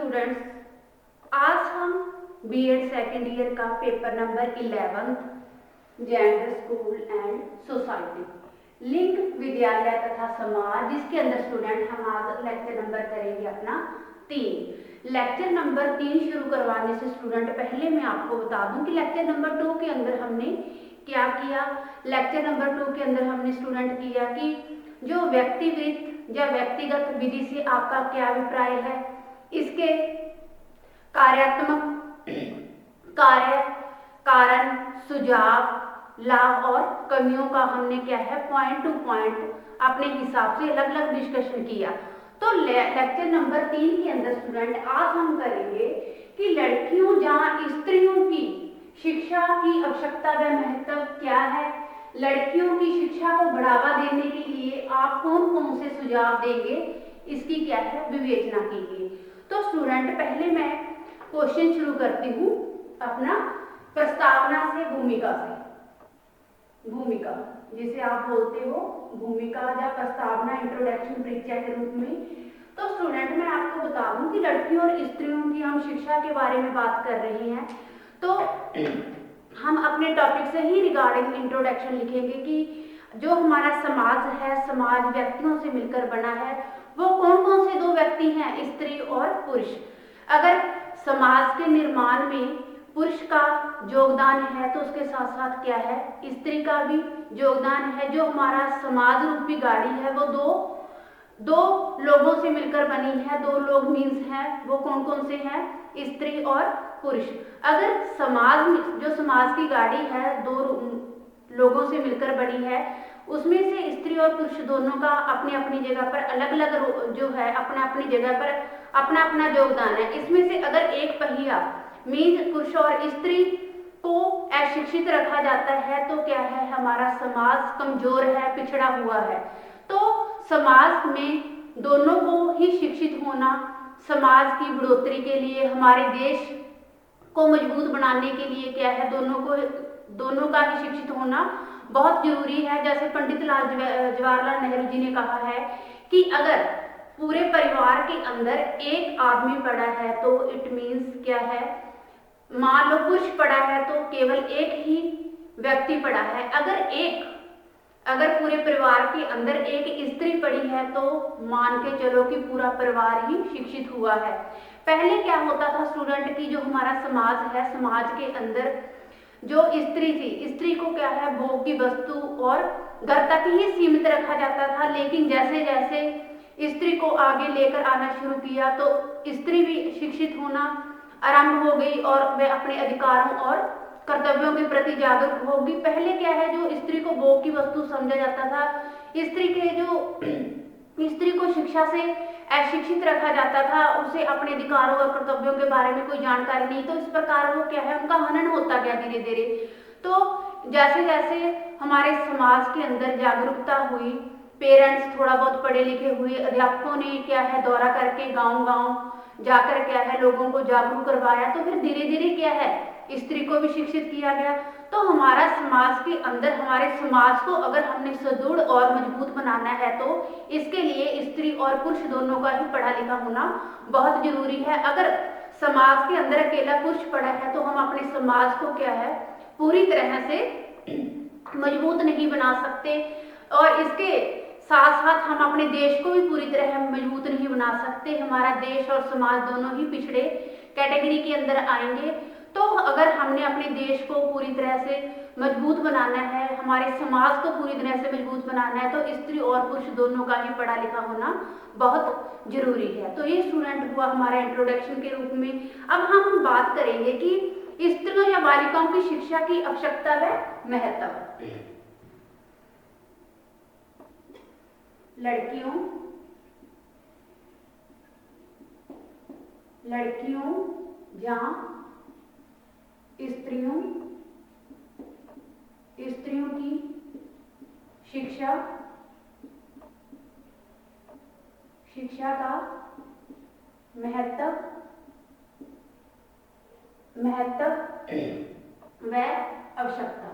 Students, आज हम BEd second year का paper number 11 gender school and society लिंग विद्यालय तथा समाज, जिसके अंदर स्टूडेंट हम आज लेक्चर नंबर करेंगे अपना 3। लेक्चर नंबर 3 शुरू करवाने से स्टूडेंट पहले मैं आपको बता दूं कि लेक्चर नंबर 2 के अंदर हमने क्या किया। लेक्चर नंबर 2 के अंदर हमने स्टूडेंट किया कि जो व्यक्तिवृत्त या व्यक्तिगत विधि से आपका क्या अभिप्राय है, इसके कार्यात्मक कार्य, कारण, सुझाव, लाभ और कमियों का हमने क्या है पॉइंट टू पॉइंट अपने हिसाब से अलग अलग डिस्कशन किया। तो लेक्चर नंबर 3 के अंदर स्टूडेंट आज हम करेंगे कि लड़कियों जहां स्त्रियों की शिक्षा की आवश्यकता व महत्व क्या है, लड़कियों की शिक्षा को बढ़ावा देने के लिए आप कौन कौन से सुझाव देंगे, इसकी क्या है विवेचना कीजिए। तो स्टूडेंट पहले मैं क्वेश्चन शुरू करती हूँ अपना प्रस्तावना से, भूमिका से। भूमिका जिसे आप बोलते हो भूमिका या प्रस्तावना, इंट्रोडक्शन परिचय के रूप में। तो स्टूडेंट मैं आपको बता दूं कि लड़कियों और स्त्रियों की हम शिक्षा के बारे में बात कर रहे हैं, तो हम अपने टॉपिक से ही रिगार्डिंग इंट्रोडक्शन लिखेंगे कि जो हमारा समाज है, समाज व्यक्तियों से मिलकर बना है, वो कौन कौन से दो व्यक्ति हैं, स्त्री और पुरुष। अगर समाज के निर्माण में पुरुष का योगदान है तो उसके साथ साथ क्या है स्त्री का भी योगदान है। जो हमारा समाज रूपी गाड़ी है वो दो लोगों से मिलकर बनी है। दो लोग मीन्स हैं, वो कौन कौन से हैं, स्त्री और पुरुष। अगर समाज में जो समाज की गाड़ी है दो लोगों से मिलकर बनी है, उसमें से स्त्री और पुरुष दोनों का अपनी अपनी जगह पर अलग अलग जो है अपना अपनी जगह पर अपना अपना योगदान है। इसमें से अगर एक पहिया मीन्स पुरुष और स्त्री को अशिक्षित रखा जाता है तो क्या है हमारा समाज कमजोर है, पिछड़ा हुआ है। तो समाज में दोनों को ही शिक्षित होना समाज की बढ़ोतरी के लिए, हमारे देश को मजबूत बनाने के लिए क्या है दोनों का ही शिक्षित होना बहुत जरूरी है। जैसे पंडित जवाहरलाल नेहरू जी ने कहा है कि अगर पूरे परिवार के अंदर एक आदमी पढ़ा है तो इट मीन्स क्या है, मान लो पुरुष पढ़ा है तो केवल एक ही व्यक्ति पढ़ा है। अगर पूरे परिवार के अंदर एक स्त्री पढ़ी है तो मान के चलो कि पूरा परिवार ही शिक्षित हुआ है। पहले क्या होता था स्टूडेंट की जो हमारा समाज है, समाज के अंदर जो स्त्री थी, स्त्री को क्या है भोग की वस्तु और घर तक ही सीमित रखा जाता था। लेकिन जैसे जैसे स्त्री को आगे लेकर आना शुरू किया तो स्त्री भी शिक्षित होना आरंभ हो गई और वह अपने अधिकारों और कर्तव्यों के प्रति जागरूक होगी। पहले क्या है जो स्त्री को भोग की वस्तु समझा जाता था, स्त्री को शिक्षा से अशिक्षित रखा जाता था, उसे अपने अधिकारों और कर्तव्यों के बारे में कोई जानकारी नहीं, तो इस प्रकार वो क्या है उनका हनन होता गया धीरे धीरे। तो जैसे जैसे हमारे समाज के अंदर जागरूकता हुई, पेरेंट्स थोड़ा बहुत पढ़े लिखे हुए, अध्यापकों ने क्या है दौरा करके गांव गांव जाकर क्या है लोगों को जागरूक करवाया, तो फिर धीरे धीरे क्या है स्त्री को भी शिक्षित किया गया। तो हमारा समाज के अंदर, हमारे समाज को अगर हमने सुदृढ़ और मजबूत बनाना है तो इसके लिए स्त्री और पुरुष दोनों का ही पढ़ा लिखा होना बहुत जरूरी है। अगर समाज के अंदर अकेला पुरुष पढ़ा है तो हम अपने समाज को क्या है पूरी तरह से मजबूत नहीं बना सकते, और इसके साथ साथ हम अपने देश को भी पूरी तरह मजबूत नहीं बना सकते। हमारा देश और समाज दोनों ही पिछड़े कैटेगरी के अंदर आएंगे। तो अगर हमने अपने देश को पूरी तरह से मजबूत बनाना है, हमारे समाज को पूरी तरह से मजबूत बनाना है, तो स्त्री और पुरुष दोनों का ही पढ़ा लिखा होना बहुत जरूरी है। तो ये स्टूडेंट हुआ हमारा इंट्रोडक्शन के रूप में। अब हम बात करेंगे कि स्त्रियों या बालिकाओं की शिक्षा की आवश्यकता व महत्व। लड़कियों जहां स्त्रियों की शिक्षा का महत्व व आवश्यकता।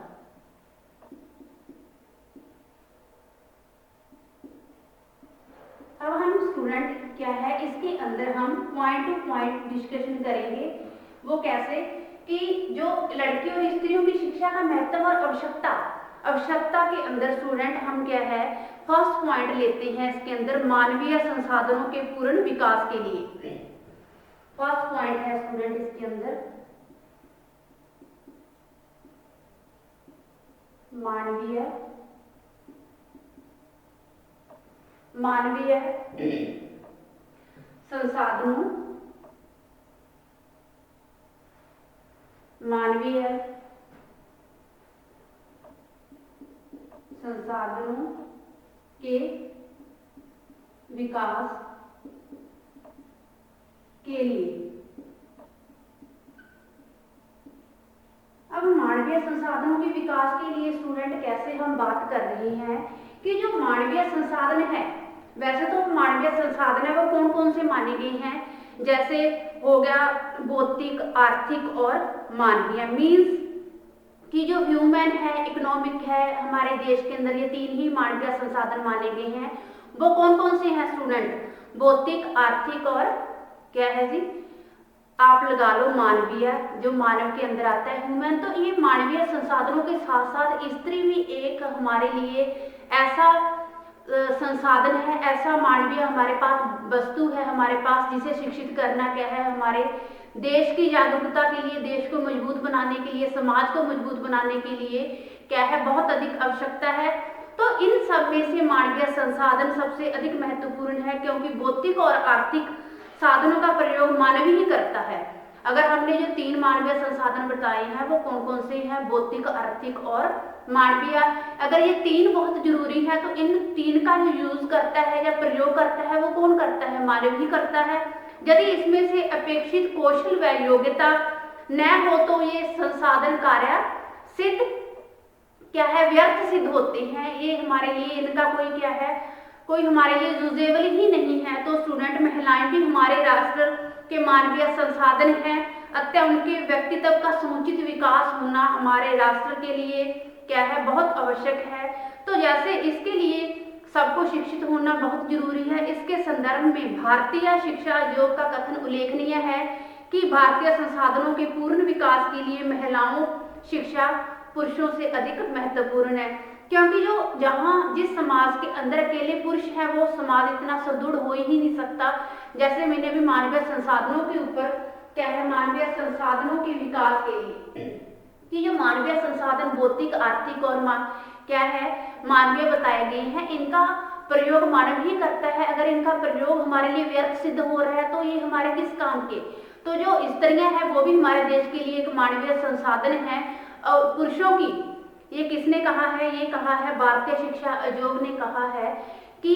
अब हम स्टूडेंट क्या है, इसके अंदर हम पॉइंट टू पॉइंट डिस्कशन करेंगे। वो कैसे कि जो लड़कियों और स्त्रियों की शिक्षा का महत्व और आवश्यकता के अंदर स्टूडेंट हम क्या है फर्स्ट पॉइंट लेते हैं इसके अंदर मानवीय संसाधनों के पूर्ण विकास के लिए। फर्स्ट पॉइंट है स्टूडेंट इसके अंदर मानवीय संसाधनों के विकास के लिए। अब मानवीय संसाधनों के विकास के लिए स्टूडेंट कैसे हम बात कर रहे हैं कि जो मानवीय संसाधन है, वैसे तो मानवीय संसाधन है वो कौन कौन से माने गए हैं, जैसे हो गया भौतिक, आर्थिक और मानवीय। मीन्स कि जो ह्यूमन है, इकोनॉमिक है, हमारे देश के अंदर ये तीन ही मानवीय संसाधन माने गए हैं। वो कौन कौन से हैं स्टूडेंट? भौतिक, आर्थिक और क्या है जी, आप लगा लो मानवीय, जो मानव के अंदर आता है ह्यूमन। तो ये मानवीय संसाधनों के साथ साथ स्त्री भी एक हमारे लिए ऐसा संसाधन है, ऐसा मानवीय हमारे पास वस्तु है हमारे पास, जिसे शिक्षित करना क्या है हमारे देश की जागरूकता के लिए, देश को मजबूत बनाने के लिए, समाज को मजबूत बनाने के लिए क्या है बहुत अधिक आवश्यकता है। तो इन सब में से मानवीय संसाधन सबसे अधिक महत्वपूर्ण है, क्योंकि भौतिक और आर्थिक साधनों का प्रयोग मानव ही करता है। अगर हमने जो तीन मानवीय संसाधन बताए हैं वो कौन कौन से हैं, भौतिक, आर्थिक और मानवीय, अगर ये तीन बहुत जरूरी है तो इन तीन का जो यूज करता है या प्रयोग करता है वो कौन करता है? मानव ही करता है। यदि इसमें से अपेक्षित कौशल व योग्यता न हो तो ये संसाधन कार्य सिद्ध क्या है व्यर्थ सिद्ध होते हैं। ये हमारे लिए इनका कोई क्या है, कोई हमारे लिए यूजेबल ही नहीं है। तो स्टूडेंट महिलाएं भी हमारे राष्ट्र के मानवीय संसाधन हैं, अतः उनके व्यक्तित्व का समुचित विकास होना हमारे राष्ट्र के लिए क्या है बहुत आवश्यक है। तो जैसे इसके लिए सबको शिक्षित होना बहुत जरूरी है। इसके संदर्भ में भारतीय शिक्षा आयोग का कथन उल्लेखनीय है कि भारतीय संसाधनों के पूर्ण विकास के लिए महिलाओं शिक्षा पुरुषों से अधिक महत्वपूर्ण है, क्योंकि जो जहाँ जिस समाज के अंदर अकेले पुरुष है वो समाज इतना सुदृढ़ हो ही नहीं सकता। जैसे मैंने भी मानवीय संसाधनों के ऊपर क्या है, मानवीय संसाधनों के विकास के लिए कि जो मानवीय संसाधन भौतिक, आर्थिक और क्या है मानवीय बताए गए हैं, इनका प्रयोग मानव ही करता है। अगर इनका प्रयोग हमारे लिए व्यर्थ सिद्ध हो रहा है तो ये हमारे किस काम के? तो जो स्त्रियां हैं वो भी हमारे देश के लिए एक मानवीय संसाधन है। और पुरुषों की ये किसने कहा है? ये कहा है भारतीय शिक्षा आयोग ने कहा है कि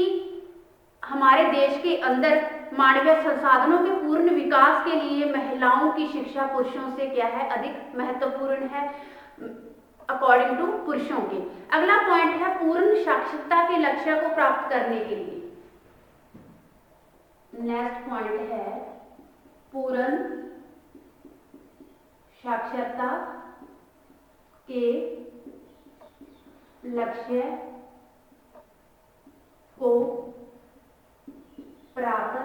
हमारे देश के अंदर मानवीय संसाधनों के पूर्ण विकास के लिए महिलाओं की शिक्षा पुरुषों से क्या है अधिक महत्वपूर्ण है अकॉर्डिंग टू पुरुषों के। अगला पॉइंट है पूर्ण साक्षरता के लक्ष्य को प्राप्त करने के लिए। नेक्स्ट पॉइंट है पूर्ण साक्षरता के लक्ष्य को प्राप्त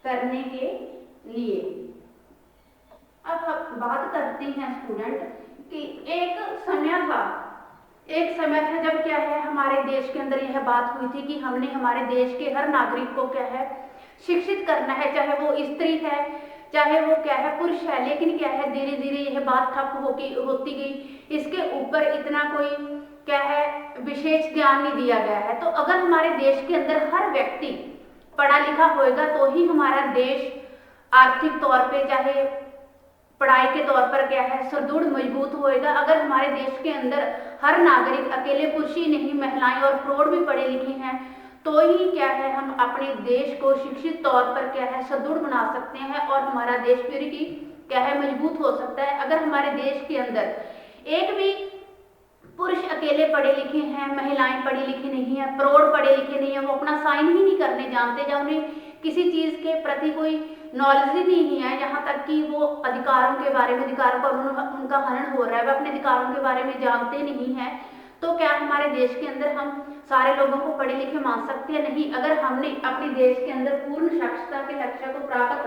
करने के लिए। अब बात करते हैं स्टूडेंट कि एक समय था जब क्या है हमारे देश के अंदर यह बात हुई थी कि हमने हमारे देश के हर नागरिक को क्या है शिक्षित करना है, चाहे वो स्त्री है चाहे वो क्या है पुरुष है। लेकिन क्या है धीरे धीरे यह बात ठप होती गई, इसके ऊपर इतना कोई क्या है विशेष ध्यान नहीं दिया गया है। तो अगर हमारे देश के अंदर हर व्यक्ति पढ़ा लिखा होएगा तो ही हमारा देश आर्थिक तौर पे चाहे पढ़ाई के तौर पर क्या है सुदृढ़ मजबूत होएगा। अगर हमारे देश के अंदर हर नागरिक अकेले पुरुष ही नहीं, महिलाएं और प्रौढ़ भी पढ़े लिखे हैं तो ही क्या है हम अपने देश को शिक्षित तौर पर क्या है सुदृढ़ बना सकते हैं और हमारा देश फिर की क्या है मजबूत हो सकता है। अगर हमारे देश के अंदर एक भी पुरुष अकेले पढ़े लिखे हैं, महिलाएं पढ़ी लिखी नहीं है, प्रौढ़ पढ़े लिखे नहीं है, वो अपना साइन ही नहीं करने जानते, या उन्हें किसी चीज के प्रति कोई नॉलेज ही नहीं है, यहाँ तक कि वो अधिकारों के बारे में, अधिकारों का उनका हनन हो रहा है, वह अपने अधिकारों के बारे में जानते नहीं है, तो क्या हमारे देश के अंदर हम सारे लोगों को पढ़े लिखे मान सकते हैं? नहीं। अगर हमने अपने देश के अंदर पूर्ण साक्षरता के लक्ष्य को प्राप्त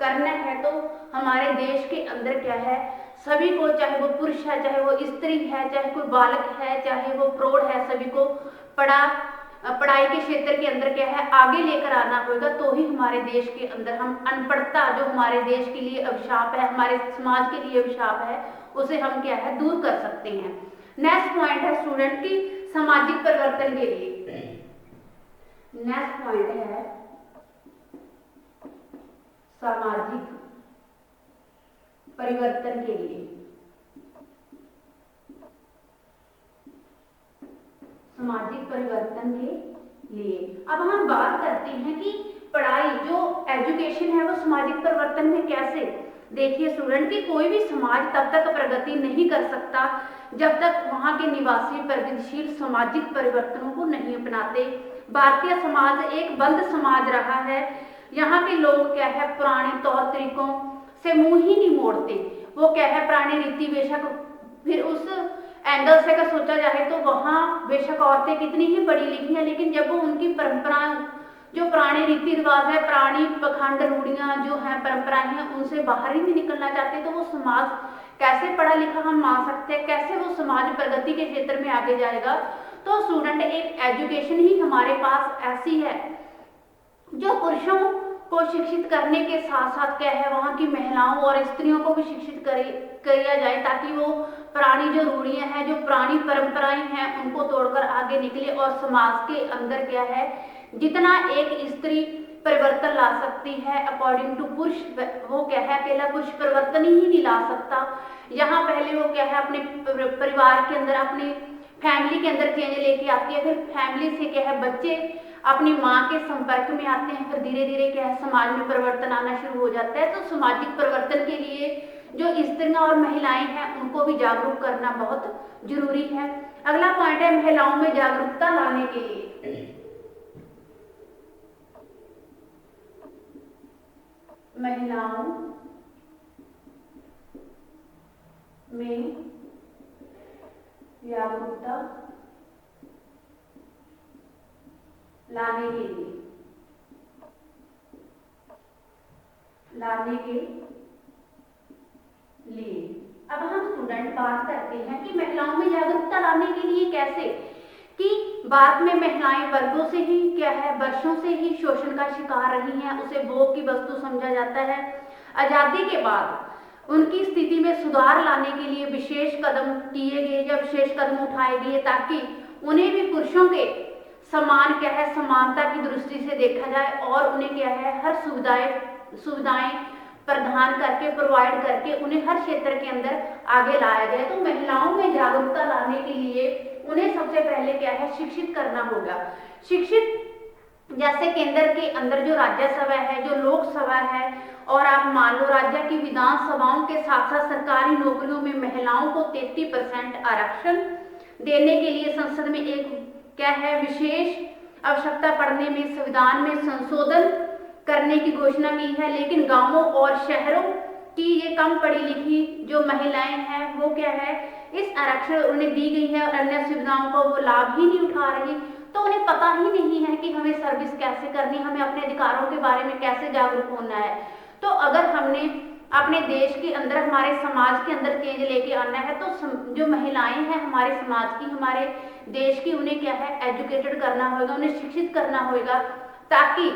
करना है तो हमारे देश के अंदर क्या है, सभी को, चाहे वो पुरुष है, चाहे वो स्त्री है, चाहे कोई बालक है, चाहे वो प्रौढ़ है, सभी को पढ़ाई के क्षेत्र के अंदर क्या है, आगे लेकर आना होगा। तो ही हमारे देश के अंदर हम अनपढ़ता, जो हमारे देश के लिए अभिशाप है, हमारे समाज के लिए अभिशाप है, उसे हम क्या है, दूर कर सकते हैं। नेक्स्ट पॉइंट है स्टूडेंट की सामाजिक परिवर्तन के लिए। नेक्स्ट पॉइंट है सामाजिक परिवर्तन के लिए। सामाजिक परिवर्तन के लिए अब हम बात करते हैं कि पढ़ाई, जो एजुकेशन है, वो सामाजिक परिवर्तन में कैसे। देखिए स्टूडेंट की कोई भी समाज तब तक प्रगति नहीं कर सकता जब तक वहां के निवासी प्रगतिशील सामाजिक परिवर्तनों को नहीं अपनाते। भारतीय समाज एक बंद समाज रहा है। यहाँ के लोग क्या है, पुराने तौर तरीकों से मुंह ही नहीं मोड़ते। वो क्या है, पुराने रीति, बेशक फिर उस एंगल से अगर सोचा जाए तो वहाँ बेशक औरतें कितनी ही पढ़ी लिखी हैं, लेकिन जब वो उनकी परंपराएं, जो पुराने रीति रिवाज है, पुरानी पखंड रूढ़ियां जो हैं, परंपराएं हैं, उनसे बाहर ही नहीं निकलना चाहते, तो वो समाज कैसे पढ़ा लिखा हम मान सकते हैं, कैसे वो समाज प्रगति के क्षेत्र में आगे जाएगा। तो स्टूडेंट एक एजुकेशन ही हमारे पास ऐसी है जो पुरुषों को शिक्षित करने के साथ साथ क्या है, वहाँ की महिलाओं और स्त्रियों को भी शिक्षित किया जाए, ताकि वो पुरानी जो रूढ़ियां हैं, जो पुरानी परंपराएं हैं, उनको तोड़कर आगे निकले और समाज के अंदर क्या है, जितना एक स्त्री परिवर्तन ला सकती है अकॉर्डिंग टू पुरुष, वो क्या है, अकेला पुरुष परिवर्तन ही नहीं ला सकता। यहाँ पहले वो क्या है, अपने परिवार के अंदर, अपनी फैमिली के अंदर चेंज लेके आती है, फिर फैमिली से क्या है, बच्चे अपनी माँ के संपर्क में आते हैं, फिर धीरे धीरे क्या है, समाज में परिवर्तन आना शुरू हो जाता है। तो सामाजिक परिवर्तन के लिए जो स्त्रियां और महिलाएं हैं, उनको भी जागरूक करना बहुत जरूरी है। अगला पॉइंट है महिलाओं में जागरूकता लाने के लिए। महिलाओं में जागरूकता लाने के लिए अब हम स्टूडेंट बात करते हैं कि महिलाओं में जागरूकता लाने के लिए कैसे, कि भारत में महिलाएं वर्गों से ही क्या है, वर्षों से ही शोषण का शिकार रही हैं, उसे भोग की वस्तु समझा जाता है। आजादी के बाद उनकी स्थिति में सुधार लाने के लिए विशेष कदम किए गए, या विशेष कदम उठाए गए, ताकि उन्हें भी पुरुषों के समान क्या है, समानता की दृष्टि से देखा जाए और उन्हें क्या है, हर सुविधाएं प्रदान करके, प्रोवाइड करके उन्हें हर क्षेत्र के अंदर आगे लाया जाए। तो महिलाओं में जागरूकता लाने के लिए उन्हें सबसे पहले क्या है, शिक्षित करना होगा। शिक्षित जैसे केंद्र के अंदर जो राज्यसभा है, जो लोकसभा है, और आप मान लो राज्य की विधानसभाओं के साथ साथ सरकारी नौकरियों में महिलाओं को 33% आरक्षण देने के लिए संसद में एक क्या है, विशेष आवश्यकता पड़ने में संविधान में संशोधन करने की घोषणा की है। लेकिन गांवों और शहरों की ये कम पढ़ी लिखी जो महिलाएं हैं, वो क्या है, इस आरक्षण उन्हें दी गई है और अन्य सुविधाओं का वो लाभ ही नहीं उठा रही, तो उन्हें पता ही नहीं है कि हमें सर्विस कैसे करनी, हमें अपने अधिकारों के बारे में कैसे जागरूक होना है। तो अगर हमने अपने देश के अंदर, हमारे समाज के अंदर चेंज लेके आना है, तो जो महिलाएं हैं हमारे समाज की, हमारे देश की, उन्हें क्या है, एजुकेटेड करना होगा, उन्हें शिक्षित करना होगा, ताकि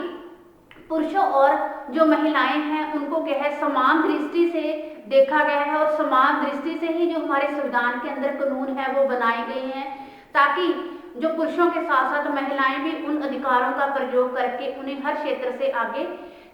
पुरुषों और जो महिलाएं हैं उनको क्या है, समान दृष्टि से देखा गया है, और समान दृष्टि से ही जो हमारे संविधान के अंदर कानून है वो बनाए गए हैं, ताकि जो पुरुषों के साथ साथ महिलाएं भी उन अधिकारों का प्रयोग करके उन्हें हर क्षेत्र से आगे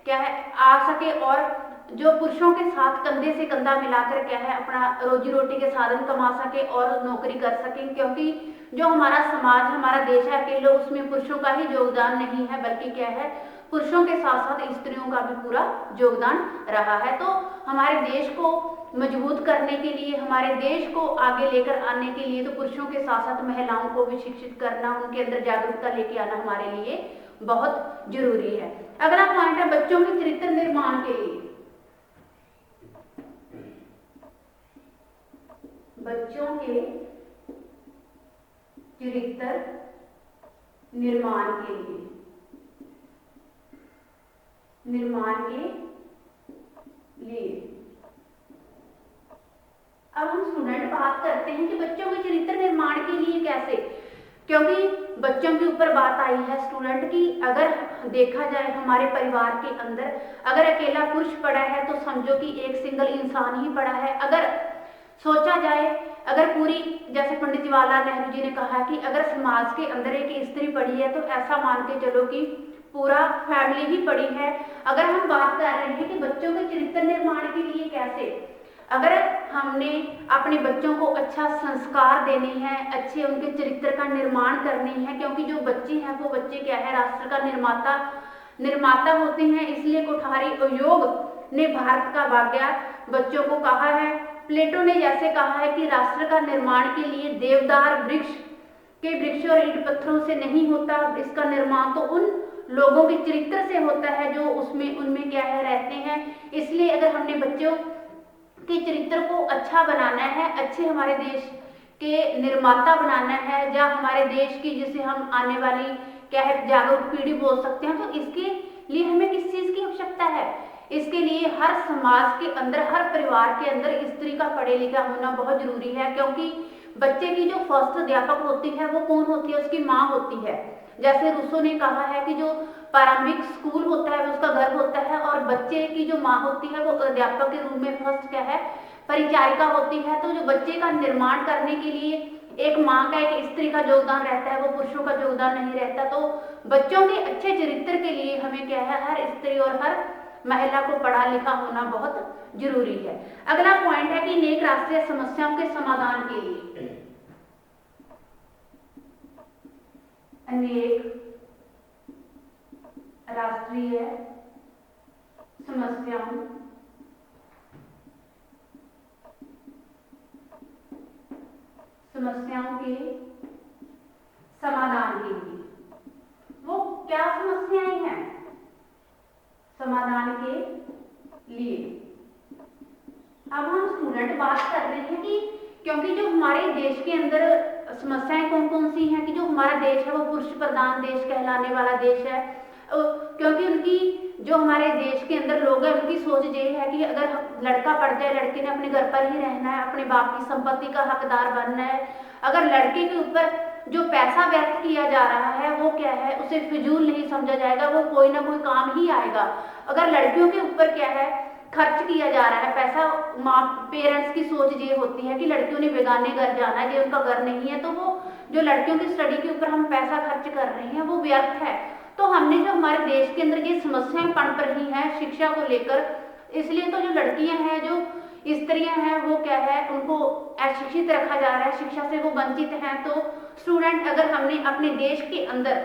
क्या है, आ सके, और जो पुरुषों के साथ कंधे से कंधा मिलाकर क्या है, अपना रोजी रोटी के साधन कमा सके और नौकरी कर सके। क्योंकि जो हमारा समाज, हमारा देश है, अकेले उसमें पुरुषों का ही योगदान नहीं है, बल्कि क्या है, पुरुषों के साथ साथ स्त्रियों का भी पूरा योगदान रहा है। तो हमारे देश को मजबूत करने के लिए, हमारे देश को आगे लेकर आने के लिए, तो पुरुषों के साथ साथ महिलाओं को भी शिक्षित करना, उनके अंदर जागरूकता लेके आना हमारे लिए बहुत जरूरी है। अगला पॉइंट है बच्चों के चरित्र निर्माण के लिए। बच्चों के चरित्र निर्माण के लिए, अब हम स्टूडेंट बात करते हैं कि बच्चों के चरित्र निर्माण के लिए कैसे, क्योंकि बच्चों के ऊपर बात आई है स्टूडेंट की अगर देखा जाए हमारे परिवार के अंदर अगर अकेला पुरुष पड़ा है तो समझो कि एक सिंगल इंसान ही पड़ा है। अगर सोचा जाए अगर पूरी जैसे पंडित जवाहरलाल नेहरू जी ने कहा कि अगर समाज के अंदर एक स्त्री पड़ी है तो ऐसा मान के चलो कि पूरा फैमिली ही पड़ी है। अगर हम बात कर रहे हैं कि बच्चों के चरित्र निर्माण के लिए कैसे, अगर हमने अपने बच्चों को अच्छा संस्कार देने हैं, अच्छे उनके चरित्र का निर्माण करने हैं, क्योंकि जो बच्चे हैं वो बच्चे क्या है राष्ट्र का निर्माता होते हैं। इसलिए कोठारी योग ने भारत का भाग्य बच्चों को कहा है। प्लेटो ने जैसे कहा है कि राष्ट्र का निर्माण के लिए देवदार वृक्ष और ईंट पत्थरों से नहीं होता, इसका निर्माण तो उन लोगों के चरित्र से होता है जो उनमें क्या है रहते हैं। इसलिए अगर हमने बच्चों के चरित्र को अच्छा बनाना है, अच्छे हमारे देश के निर्माता बनाना है, या हमारे देश की जिसे हम आने वाली क्या है जागरूक पीढ़ी बोल सकते हैं, तो इसके लिए हमें किस चीज की आवश्यकता है? इसके लिए हर समाज के अंदर, हर परिवार के अंदर स्त्री का पढ़े लिखा होना बहुत जरूरी है, क्योंकि बच्चे की जो फर्स्ट अध्यापक होती है वो कौन होती है? उसकी माँ होती है। जैसे रूसो ने कहा है कि जो प्रारंभिक स्कूल होता है वो उसका घर होता है, और बच्चे की जो माँ होती है वो अध्यापक के रूप में फर्स्ट क्या है परिचारिका होती है। तो जो बच्चे का निर्माण करने के लिए एक माँ का एक स्त्री का योगदान रहता है, वो पुरुषों का योगदान नहीं रहता। तो बच्चों के अच्छे चरित्र के लिए हमें क्या है हर स्त्री और हर महिला को पढ़ा लिखा होना बहुत जरूरी है। अगला पॉइंट है कि नेक राष्ट्रीय समस्याओं के समाधान के लिए, अनेक राष्ट्रीय समस्याओं के समाधान के लिए, वो क्या समस्याएं हैं समाधान के लिए। अब हम स्टूडेंट बात कर रहे हैं कि क्योंकि जो हमारे देश के अंदर समस्याएं कौन कौन सी हैं कि जो हमारा देश है वो पुरुष प्रधान देश कहलाने वाला देश है, क्योंकि उनकी जो हमारे देश के अंदर लोग हैं उनकी सोच ये है कि अगर लड़का पढ़ जाए लड़के ने अपने घर पर ही रहना है, अपने बाप की संपत्ति का हकदार बनना है। अगर लड़के के ऊपर जो पैसा व्यर्थ किया जा रहा है वो क्या है उसे फिजूल नहीं समझा जाएगा, वो कोई ना कोई काम ही आएगा। अगर लड़कियों के ऊपर क्या है खर्च किया जा रहा है पैसा, माँ पेरेंट्स की सोच ये होती है कि लड़कियों ने बेगाने घर जाना है, ये उनका घर नहीं है, तो वो जो लड़कियों की स्टडी के ऊपर हम पैसा खर्च कर रहे हैं वो व्यर्थ है। तो हमने जो हमारे देश के अंदर ये समस्याएं पनप रही हैं शिक्षा को लेकर, इसलिए तो जो लड़कियां हैं जो स्त्रियां हैं वो क्या है उनको अशिक्षित रखा जा रहा है, शिक्षा से वो वंचित हैं। तो स्टूडेंट अगर हमने अपने देश के अंदर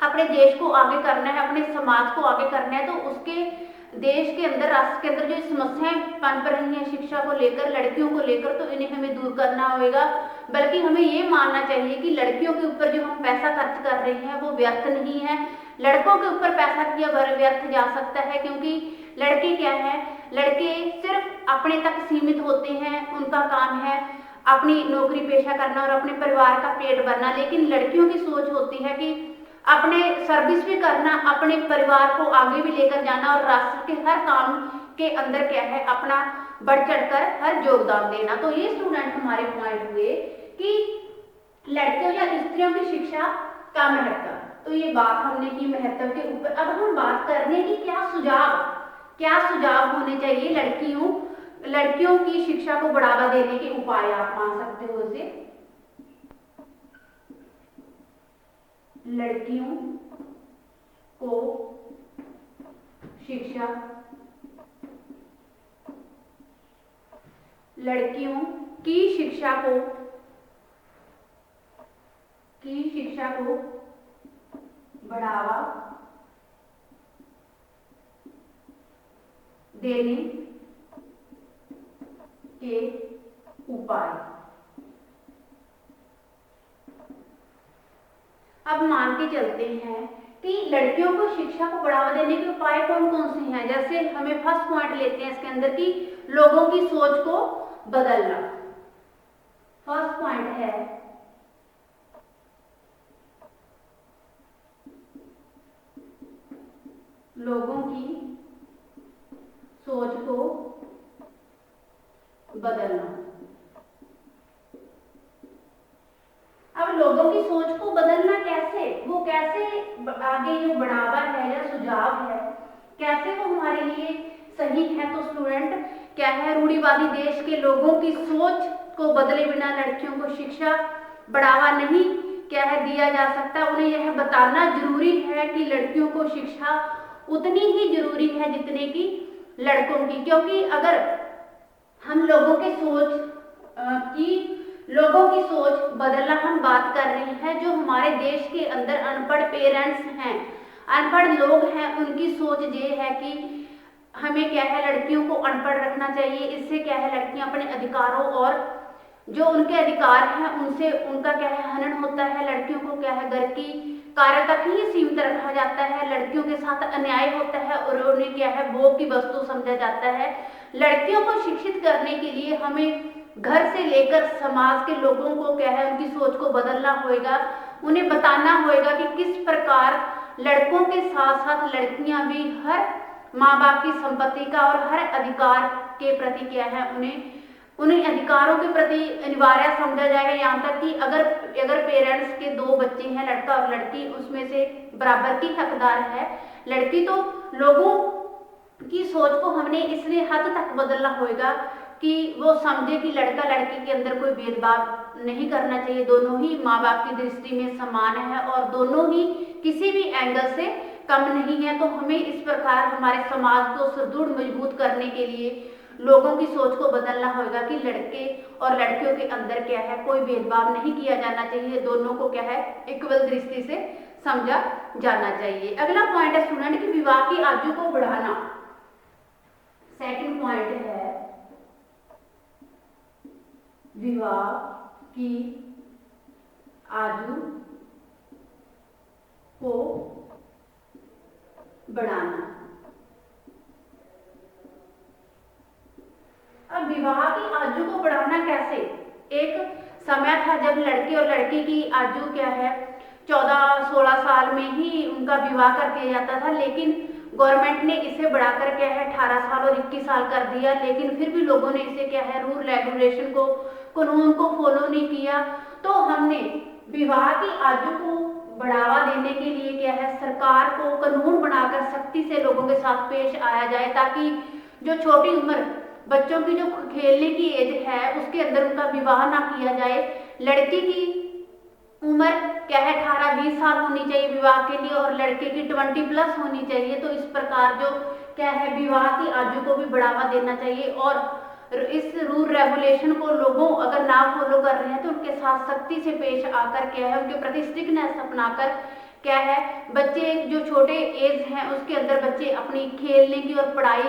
अपने देश को आगे करना है, अपने समाज को आगे करना है, तो उसके देश के अंदर राष्ट्र के अंदर जो समस्याएं पनप रही हैं शिक्षा को लेकर लड़कियों को लेकर, तो इन्हें हमें दूर करना होगा। बल्कि हमें ये मानना चाहिए कि लड़कियों के ऊपर जो हम पैसा खर्च कर रहे हैं वो व्यर्थ नहीं है, लड़कों के ऊपर पैसा किया व्यर्थ जा सकता है। क्योंकि लड़के क्या है, लड़के सिर्फ अपने तक सीमित होते हैं, उनका काम है अपनी नौकरी पेशा करना और अपने परिवार का पेट भरना, लेकिन लड़कियों की सोच होती है कि अपने सर्विस भी करना, अपने परिवार को आगे भी लेकर जाना और राष्ट्र के हर काम के अंदर क्या है अपना बढ़ चढ़कर हर योगदान देना। तो ये स्टूडेंट हमारे पॉइंट हुए कि लड़कियों या स्त्रियों की शिक्षा का महत्व, तो ये बात हमने की महत्व के ऊपर। अब हम बात करने की क्या सुझाव होने चाहिए लड़कियों की शिक्षा को बढ़ावा देने के उपाय आप मान सकते हो इसे। लड़कियों की शिक्षा को बढ़ावा देने के उपाय। अब मान के चलते हैं कि लड़कियों को शिक्षा को बढ़ावा देने के उपाय कौन कौन से हैं। जैसे हमें फर्स्ट पॉइंट लेते हैं इसके अंदर कि लोगों की सोच को बदलना। फर्स्ट पॉइंट है लोगों की सोच को बदलना। अब लोगों की सोच को बदलना कैसे, वो कैसे आगे जो बढ़ावा है या सुझाव है, कैसे वो हमारे लिए सही है। तो स्टूडेंट क्या है, रूढ़िवादी देश के लोगों की सोच को बदले बिना लड़कियों को शिक्षा बढ़ावा नहीं क्या है दिया जा सकता। उन्हें यह बताना जरूरी है कि लड़कियों को शिक्षा उतनी ही जरूरी है जितने की लड़कों की, क्योंकि अगर हम लोगों की सोच बदलना हम बात कर रहे हैं, जो हमारे देश के अंदर अनपढ़ पेरेंट्स हैं, अनपढ़ लोग हैं, उनकी सोच ये है कि हमें क्या है लड़कियों को अनपढ़ रखना चाहिए। इससे क्या है लड़कियां अपने अधिकारों और जो उनके अधिकार हैं उनसे उनका क्या है हनन होता है। लड़कियों को क्या है घर की कार्य तक ही सीमित रखा जाता है, लड़कियों के साथ अन्याय होता है और उन्हें क्या है भोग की वस्तु समझा जाता है। लड़कियों को शिक्षित करने के लिए हमें घर से लेकर समाज के लोगों को क्या है उनकी सोच को बदलना होगा। उन्हें बताना होगा कि किस प्रकार लड़कों के साथ साथ लड़कियां भी हर माँ बाप की संपत्ति का और हर अधिकार के प्रति क्या है उन्हें अधिकारों के प्रति अनिवार्य समझा जाएगा। यहाँ तक कि अगर पेरेंट्स के दो बच्चे हैं, लड़का और लड़की, उसमें से बराबर की हकदार है लड़की, तो लोगों की सोच को हमने इसलिए हद तक बदलना होगा कि वो समझे कि लड़का लड़की के अंदर कोई भेदभाव नहीं करना चाहिए, दोनों ही माँ बाप की दृष्टि में समान है और दोनों ही किसी भी एंगल से कम नहीं है। तो हमें इस प्रकार हमारे समाज को सुदृढ़ मजबूत करने के लिए लोगों की सोच को बदलना होगा कि लड़के और लड़कियों के अंदर क्या है कोई भेदभाव नहीं किया जाना चाहिए, दोनों को क्या है इक्वल दृष्टि से समझा जाना चाहिए। अगला पॉइंट है स्टूडेंट की विवाह की आयु को बढ़ाना। सेकंड पॉइंट है विवाह की आयु को बढ़ाना। अब विवाह की आयु को बढ़ाना कैसे? एक समय था जब लड़के और लड़की की आयु क्या है 14-16 साल में ही उनका विवाह कर दिया जाता था, लेकिन गवर्नमेंट ने इसे बढ़ाकर क्या है 18 साल और 21 साल कर दिया। लेकिन फिर भी लोगों ने इसे क्या है रूल रेगुलेशन को कानून को फॉलो नहीं किया। तो हमने विवाह की आयु को बढ़ावा देने के लिए क्या है सरकार को कानून बनाकर सख्ती से लोगों के साथ पेश आया जाए, ताकि जो छोटी उम्र बच्चों की जो खेलने की एज है उसके अंदर उनका विवाह ना किया जाए। लड़की की उम्र क्या है 18-20 साल होनी चाहिए विवाह के लिए और लड़के की 20+ होनी चाहिए। तो इस प्रकार जो क्या है विवाह की आयु को भी बढ़ावा देना चाहिए और इस रूल रेगुलेशन को लोगों अगर ना फॉलो कर रहे हैं तो उनके साथ सख्ती से पेश आकर क्या है उनके प्रति स्ट्रिक्टनेस अपनाकर क्या है बच्चे जो छोटे एज हैं उसके अंदर बच्चे अपनी खेलने की और पढ़ाई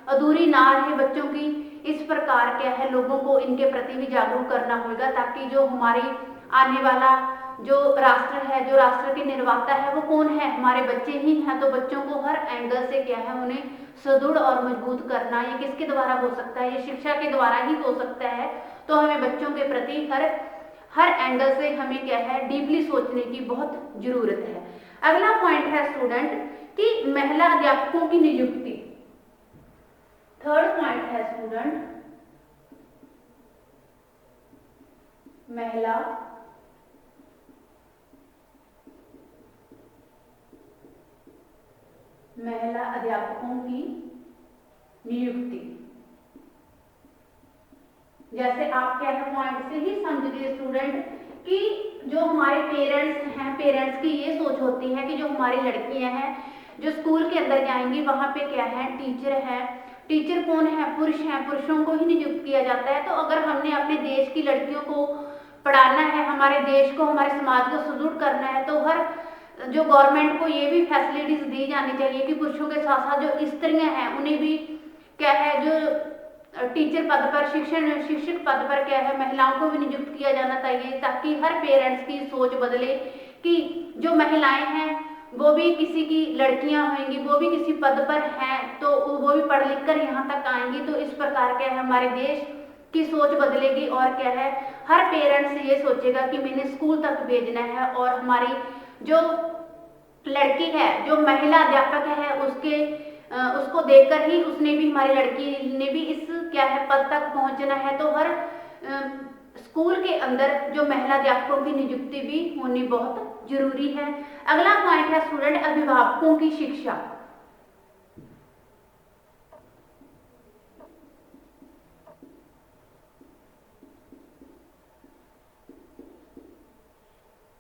अधूरी ना रहे बच्चों की। इस प्रकार क्या है लोगों को इनके प्रति भी जागरूक करना होगा, ताकि जो हमारी आने वाला जो राष्ट्र है, जो राष्ट्र के निर्माता है वो कौन है, हमारे बच्चे ही हैं। तो बच्चों को हर एंगल से क्या है उन्हें सुदृढ़ और मजबूत करना, ये किसके द्वारा हो सकता है, ये शिक्षा के द्वारा ही हो सकता है। तो हमें बच्चों के प्रति हर एंगल से हमें क्या है डीपली सोचने की बहुत जरूरत है। अगला पॉइंट है स्टूडेंट कि महिला अध्यापकों की नियुक्ति। थर्ड पॉइंट है स्टूडेंट महिला अध्यापकों की नियुक्ति। जैसे आप क्या है पॉइंट से ही समझ गए स्टूडेंट कि जो हमारे पेरेंट्स हैं, पेरेंट्स की ये सोच होती है कि जो हमारी लड़कियां हैं जो स्कूल के अंदर जाएंगी वहां पे क्या है टीचर है। टीचर कौन है? पुरुष हैं, पुरुषों को ही नियुक्त किया जाता है। तो अगर हमने अपने देश की लड़कियों को पढ़ाना है, हमारे देश को हमारे समाज को सुदृढ़ करना है, तो हर जो गवर्नमेंट को ये भी फैसिलिटीज दी जानी चाहिए कि पुरुषों के साथ साथ जो स्त्रियां हैं उन्हें भी क्या है जो टीचर पद पर शिक्षक पद पर क्या है महिलाओं को भी नियुक्त किया जाना चाहिए, ताकि हर पेरेंट्स की सोच बदले कि जो महिलाएं हैं वो भी किसी की लड़कियां होंगी, वो भी किसी पद पर हैं तो वो भी पढ़ लिख कर यहाँ तक आएंगी। तो इस प्रकार क्या है हमारे देश की सोच बदलेगी और क्या है हर पेरेंट्स ये सोचेगा कि मैंने स्कूल तक भेजना है और हमारी जो लड़की है, जो महिला अध्यापक है, उसको देखकर ही उसने भी, हमारी लड़की ने भी इस क्या है पद तक पहुंचना है। तो हर स्कूल के अंदर जो महिला अध्यापकों की नियुक्ति भी होनी बहुत जरूरी है। अगला पॉइंट है स्टूडेंट, अभिभावकों की शिक्षा।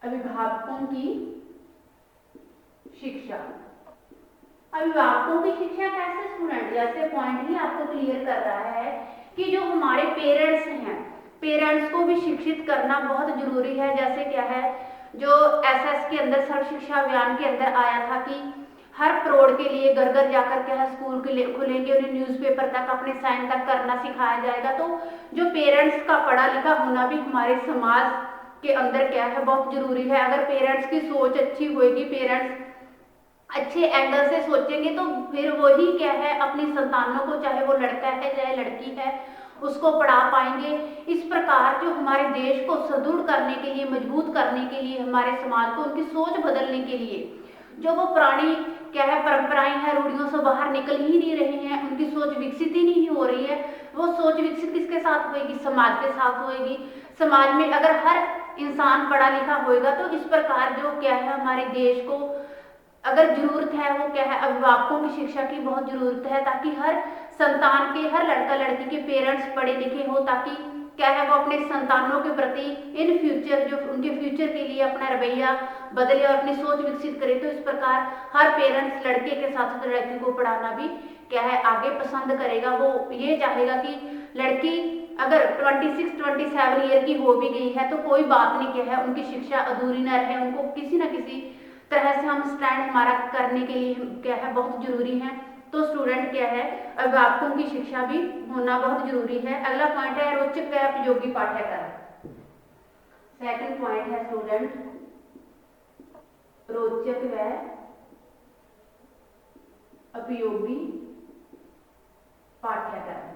अभिभावकों की शिक्षा। अभिभावकों की शिक्षा कैसे स्टूडेंट, जैसे पॉइंट ही आपको क्लियर कर रहा है कि जो हमारे पेरेंट्स हैं, पेरेंट्स को भी शिक्षित करना बहुत जरूरी है। जैसे क्या है, जो एसएस के अंदर सर्व शिक्षा अभियान के अंदर आया था कि हर प्रौढ़ के लिए घर घर जाकर क्या है स्कूल खुलेंगे, उन्हें न्यूज़पेपर तक, अपने साइन तक करना सिखाया जाएगा। तो जो पेरेंट्स का पढ़ा लिखा होना भी हमारे समाज के अंदर क्या है बहुत जरूरी है। अगर पेरेंट्स की सोच अच्छी होगी, पेरेंट्स अच्छे एंगल से सोचेंगे, तो फिर वही क्या है अपनी संतानों को, चाहे वो लड़का है चाहे लड़की है, उसको पढ़ा पाएंगे। इस प्रकार जो हमारे देश को सुदृढ़ करने के लिए, मजबूत करने के लिए, हमारे समाज को उनकी सोच बदलने के लिए, जो वो पुरानी क्या है परंपराएं हैं, रूढ़ियों से बाहर निकल ही नहीं रही हैं, उनकी सोच विकसित ही नहीं हो रही है। वो सोच विकसित किसके साथ होएगी? समाज के साथ होएगी। समाज में अगर हर इंसान पढ़ा लिखा होएगा तो इस प्रकार जो क्या है हमारे देश को अगर जरूरत है वो क्या है अभिभावकों की शिक्षा की बहुत जरूरत है, ताकि हर संतान के, हर लड़का लड़की के पेरेंट्स पढ़े लिखे हो, ताकि क्या है वो अपने संतानों के प्रति इन फ्यूचर, जो उनके फ्यूचर के लिए अपना रवैया बदले और अपनी सोच विकसित करे। तो इस प्रकार हर पेरेंट्स लड़के के साथ साथ लड़की को पढ़ाना भी क्या है आगे पसंद करेगा। वो ये चाहेगा कि लड़की अगर 26-27 ईयर की हो भी गई है तो कोई बात नहीं, क्या है उनकी शिक्षा अधूरी न रहे, उनको किसी न किसी तरह से हम स्टैंड हमारा करने के लिए क्या है बहुत जरूरी है। तो स्टूडेंट क्या है अभिभावकों की शिक्षा भी होना बहुत जरूरी है। अगला पॉइंट है रोचक व उपयोगी पाठ्यक्रम। सेकंड पॉइंट है स्टूडेंट रोचक व उपयोगी पाठ्यक्रम।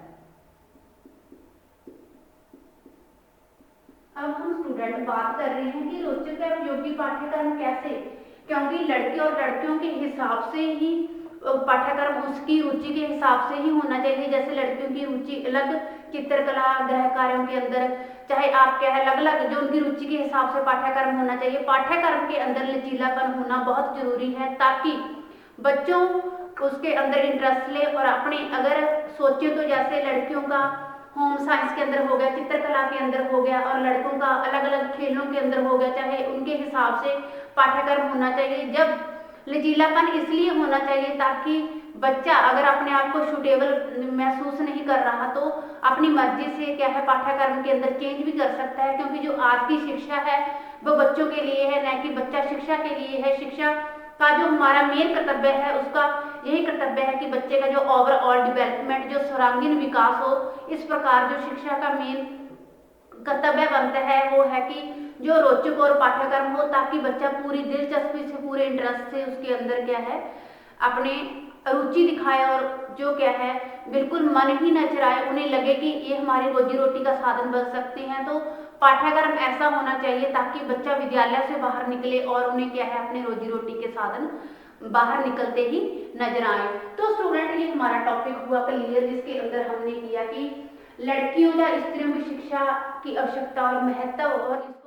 अब हम स्टूडेंट बात कर रहे हैं कि रोचक व उपयोगी पाठ्यक्रम कैसे, क्योंकि लड़के और लड़कियों के हिसाब से ही पाठ्यक्रम उसकी रुचि के हिसाब से ही होना चाहिए। जैसे लड़कियों की रुचि अलग चित्रकला, गृह कार्यों के अंदर, चाहे आप क्या है अलग अलग जो उनकी रुचि के हिसाब से पाठ्यक्रम होना चाहिए। पाठ्यक्रम के अंदर लचीलापन होना बहुत जरूरी है, ताकि बच्चों उसके अंदर इंटरेस्ट ले और अपने अगर सोचे तो जैसे लड़कियों का होम साइंस के अंदर हो गया, चित्रकला के अंदर हो गया, और लड़कों का अलग अलग खेलों के अंदर हो गया, चाहे उनके हिसाब से पाठ्यक्रम होना चाहिए। जब लचीलापन इसलिए होना चाहिए ताकि बच्चा अगर अपने आप को सुटेबल महसूस नहीं कर रहा तो अपनी मर्जी से क्या है पाठ्यक्रम के अंदर चेंज भी कर सकता है। क्योंकि जो आज की शिक्षा है वो बच्चों के लिए है, न कि बच्चा शिक्षा के लिए है। शिक्षा का जो हमारा मेन कर्तव्य है उसका यही कर्तव्य है कि बच्चे का जो ओवरऑल डेवलपमेंट, जो सर्वांगीण विकास हो। इस प्रकार जो शिक्षा का मेन कर्तव्य बनता है वो है कि जो रोचक और पाठ्यक्रम हो, ताकि बच्चा पूरी दिलचस्पी से, पूरे इंटरेस्ट से उसके अंदर क्या है अपने रुचि दिखाए, और जो क्या है बिल्कुल मन ही न चुराए, उन्हें लगे कि ये हमारी रोजी रोटी का साधन बन सकते हैं। तो पाठ्यक्रम ऐसा होना चाहिए ताकि बच्चा विद्यालय से बाहर निकले और उन्हें क्या है अपने रोजी रोटी के साधन बाहर निकलते ही नजर आए। तो स्टूडेंट ये हमारा टॉपिक हुआ क्लियर, जिसके अंदर हमने किया कि लड़कियों या स्त्रियों की शिक्षा की आवश्यकता और महत्व और